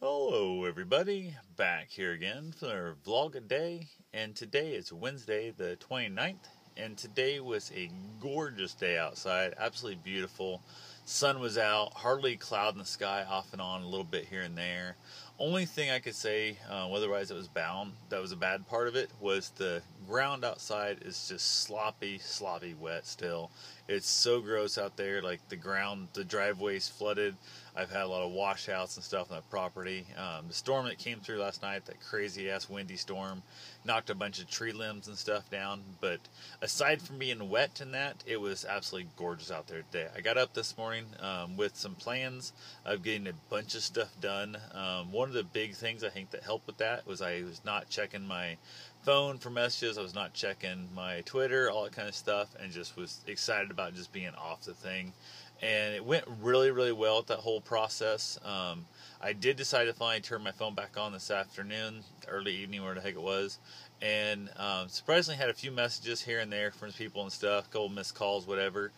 Hello everybody, back here again for our vlog a day, and today is Wednesday the 29th, and today was a gorgeous day outside, absolutely beautiful. Sun was out, hardly a cloud in the sky, off and on a little bit here and there. Only thing I could say, weather-wise that was a bad part of it, was the ground outside is just sloppy wet still. It's so gross out there, like the driveway's flooded. I've had a lot of washouts and stuff on the property. The storm that came through last night, that crazy-ass windy storm, knocked a bunch of tree limbs and stuff down. But aside from being wet and that, it was absolutely gorgeous out there today. I got up this morning with some plans of getting a bunch of stuff done. One of the big things I think that helped with that was I was not checking my phone for messages. I was not checking my Twitter, all that kind of stuff, and just was excited about just being off the thing. And it went really well with that whole process. I did decide to finally turn my phone back on this afternoon, early evening, where the heck it was, and surprisingly had a few messages here and there from people and stuff, a couple missed calls, whatever.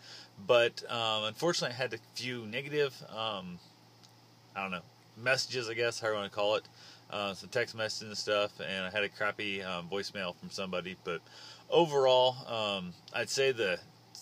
But unfortunately, I had a few negative, I don't know, messages, I guess, how you want to call it, some text messages and stuff, and I had a crappy voicemail from somebody. But overall, I'd say the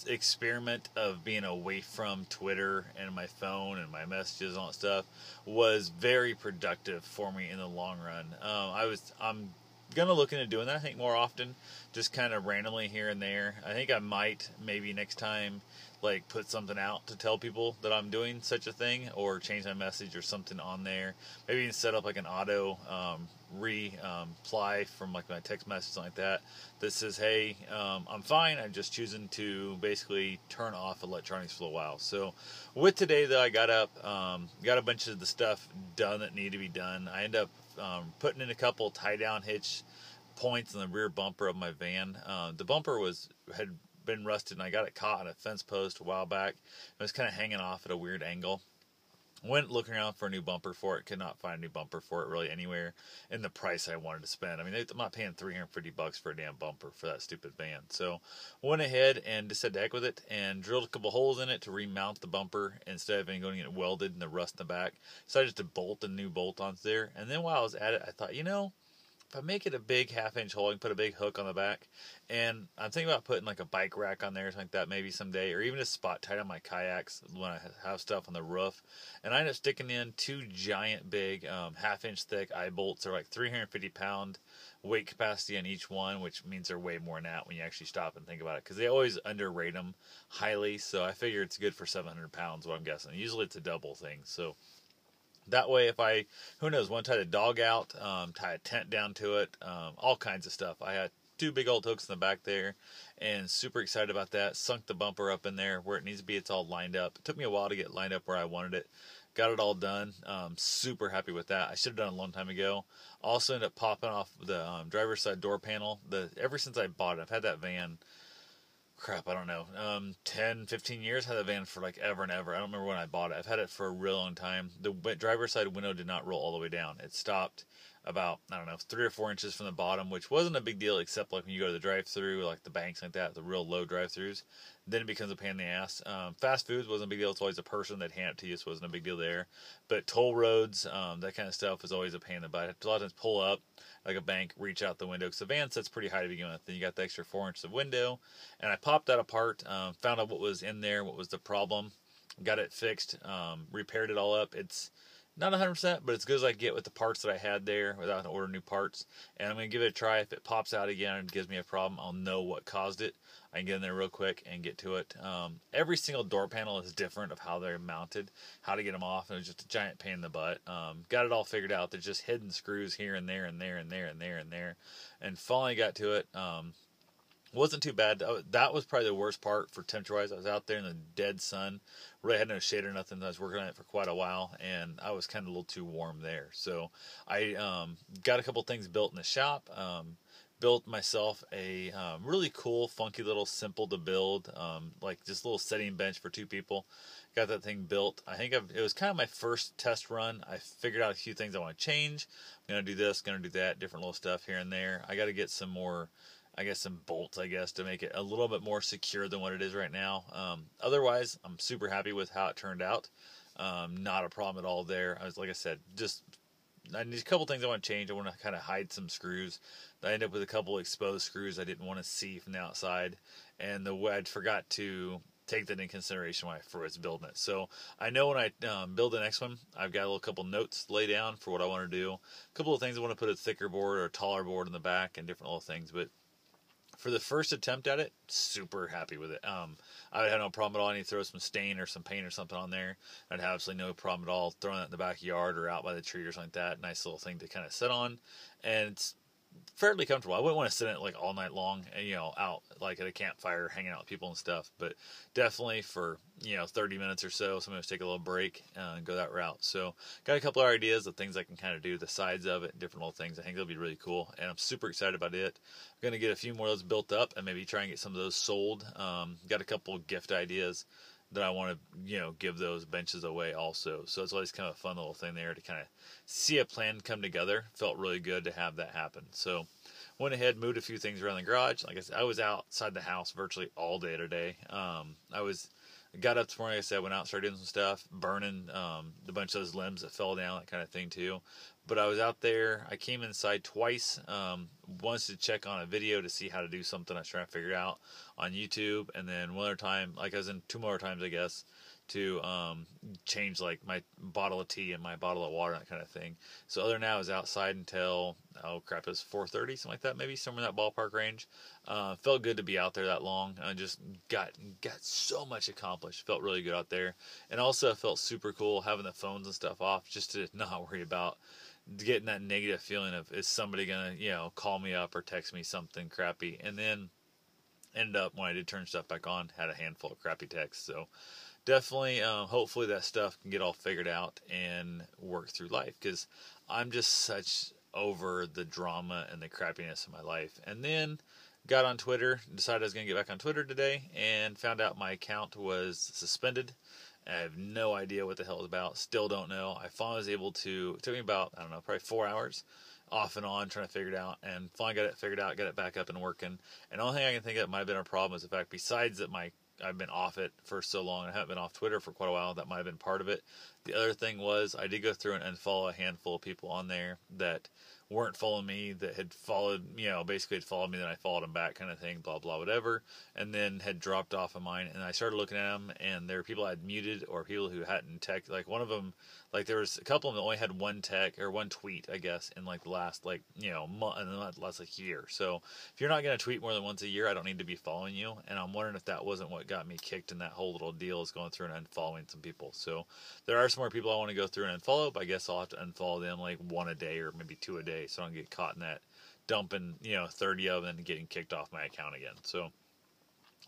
experiment of being away from Twitter and my phone and my messages and all that stuff was very productive for me in the long run. I'm gonna look into doing that, I think, more often, just kind of randomly here and there. I think I might maybe next time like put something out to tell people that I'm doing such a thing, or change my message or something on there. Maybe even set up like an auto reply from like my text message, something like that says, hey, I'm fine, I'm just choosing to basically turn off electronics for a while. So with today though, I got up, got a bunch of the stuff done that needed to be done. I ended up putting in a couple tie down hitch points in the rear bumper of my van. The bumper had been rusted, and I got it caught on a fence post a while back. It was kind of hanging off at a weird angle. Went looking around for a new bumper for it. Could not find a new bumper for it really anywhere in the price I wanted to spend. I mean, I'm not paying $350 for a damn bumper for that stupid van. So went ahead and just said the heck with it, and drilled a couple holes in it to remount the bumper instead of going to get it welded and the rust in the back. So I just to bolt a new bolt onto there. And then while I was at it, I thought, if I make it a big half-inch hole, I can put a big hook on the back. And I'm thinking about putting like a bike rack on there or something like that maybe someday, or even a spot tight on my kayaks when I have stuff on the roof. And I ended up sticking in two giant big half-inch thick eye bolts. They're like 350-pound weight capacity on each one, which means they're way more than that when you actually stop and think about it, because they always underrate them highly. So I figure it's good for 700 pounds, what I'm guessing. Usually it's a double thing. So that way, if I, who knows, want to tie the dog out, tie a tent down to it, all kinds of stuff. I had two big old hooks in the back there, and super excited about that. Sunk the bumper up in there where it needs to be. It's all lined up. It took me a while to get lined up where I wanted it. Got it all done. Super happy with that. I should have done it a long time ago. Also ended up popping off the driver's side door panel. Ever since I bought it, I've had that van, I don't know, 10, 15 years. Had that van for like ever and ever. I don't remember when I bought it. I've had it for a real long time. The driver's side window did not roll all the way down. It stopped about, I don't know, 3 or 4 inches from the bottom, which wasn't a big deal, except like when you go to the drive-through, like the banks like that, the real low drive-throughs. Then it becomes a pain in the ass. Fast foods wasn't a big deal. It's always a person that hand it to you, so it wasn't a big deal there. But toll roads, that kind of stuff is always a pain in the butt. A lot of times pull up like a bank, reach out the window, because the van sets pretty high to begin with. Then you got the extra 4 inches of window, and I popped that apart, found out what was in there, what was the problem, got it fixed, repaired it all up. It's not 100%, but as good as I get with the parts that I had there without having to order new parts. And I'm going to give it a try. If it pops out again and gives me a problem, I'll know what caused it. I can get in there real quick and get to it. Every single door panel is different of how they're mounted, how to get them off, and it was just a giant pain in the butt. Got it all figured out. There's just hidden screws here and there and there and there and there and there. And finally got to it. Wasn't too bad. That was probably the worst part for temperature-wise. I was out there in the dead sun. Really had no shade or nothing. I was working on it for quite a while, and I was kind of a little too warm there. So I got a couple things built in the shop. Built myself a really cool, funky little, simple to build, like just a little setting bench for 2 people. Got that thing built. I think it was kind of my first test run. I figured out a few things I want to change. I'm going to do this, going to do that, different little stuff here and there. I got to get some more, some bolts, to make it a little bit more secure than what it is right now. Otherwise, I'm super happy with how it turned out. Not a problem at all there. Like I said, just I need a couple things I want to change. I want to kind of hide some screws. I ended up with a couple exposed screws I didn't want to see from the outside, and the way I forgot to take that in consideration when I was building it. So I know when I build the next one, I've got a little couple notes laid down for what I want to do. A couple of things I want to put a thicker board or a taller board in the back and different little things. But for the first attempt at it, super happy with it. I had no problem at all. I need to throw some stain or some paint or something on there. I'd have absolutely no problem at all throwing it in the backyard or out by the tree or something like that. Nice little thing to kind of sit on. And it's fairly comfortable. I wouldn't want to sit in it like all night long, out like at a campfire, hanging out with people and stuff. But definitely for 30 minutes or so, sometimes take a little break and go that route. So got a couple of ideas of things I can kind of do, the sides of it, and different little things. I think it'll be really cool, and I'm super excited about it. I'm gonna get a few more of those built up and maybe try and get some of those sold. Got a couple gift ideas that I want to, give those benches away also. So it's always kind of a fun little thing there to kind of see a plan come together. Felt really good to have that happen. So went ahead, moved a few things around the garage. Like I said, I was outside the house virtually all day today. Got up this morning, like I said, went out, started doing some stuff, burning a bunch of those limbs that fell down, that kind of thing too. But I was out there. I came inside twice. Once to check on a video to see how to do something I was trying to figure out on YouTube, and then one other time, like I was in two more times, I guess, to change like my bottle of tea and my bottle of water, that kind of thing. So other than that, I was outside until it was 4:30, something like that, maybe somewhere in that ballpark range. Felt good to be out there that long. I just got so much accomplished. Felt really good out there, and also felt super cool having the phones and stuff off, just to not worry about getting that negative feeling of, is somebody gonna call me up or text me something crappy. And then ended up, when I did turn stuff back on, had a handful of crappy texts. So definitely, hopefully that stuff can get all figured out and work through life, because I'm just such over the drama and the crappiness of my life. And then got on Twitter, decided I was going to get back on Twitter today, and found out my account was suspended. I have no idea what the hell it's about. Still don't know. I finally was able to, it took me about, I don't know, probably 4 hours off and on trying to figure it out, and finally got it figured out, got it back up and working. And the only thing I can think of that might have been a problem is the fact, besides that I've been off it for so long, I haven't been off Twitter for quite a while, that might have been part of it. The other thing was, I did go through and unfollow a handful of people on there that weren't following me, that had followed, basically had followed me, then I followed them back, kind of thing, blah, blah, whatever, and then had dropped off of mine. And I started looking at them, and there were people I had muted, or people who hadn't text, like one of them, like there was a couple of them that only had one tweet, I guess, in like the last, month, and the last like year. So if you're not going to tweet more than once a year, I don't need to be following you. And I'm wondering if that wasn't what got me kicked in that whole little deal, is going through and unfollowing some people. So there are some more people I want to go through and unfollow, but I guess I'll have to unfollow them like one a day or maybe two a day, so I don't get caught in that dumping 30 of them and getting kicked off my account again. So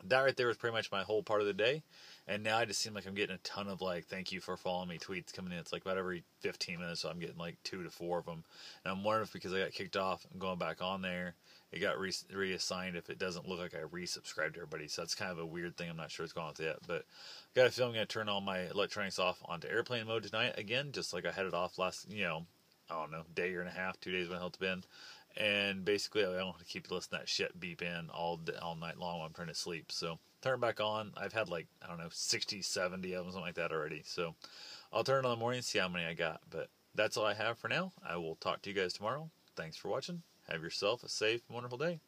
that right there was pretty much my whole part of the day. And now I just seem like I'm getting a ton of like, thank you for following me tweets coming in. It's like about every 15 minutes, so I'm getting like 2 to 4 of them. And I'm wondering if, because I got kicked off and going back on there, it got reassigned, if it doesn't look like I resubscribed to everybody. So that's kind of a weird thing. I'm not sure what's going on with it. But got a feeling I'm going to turn all my electronics off onto airplane mode tonight again, just like I had it off last, I don't know, day and a half, 2 days, when the hell it's been. And basically, I don't want to keep listening to that shit beep in all night long while I'm trying to sleep. So turn it back on. I've had like, I don't know, 60, 70 of them, something like that already. So I'll turn it on in the morning and see how many I got. But that's all I have for now. I will talk to you guys tomorrow. Thanks for watching. Have yourself a safe and wonderful day.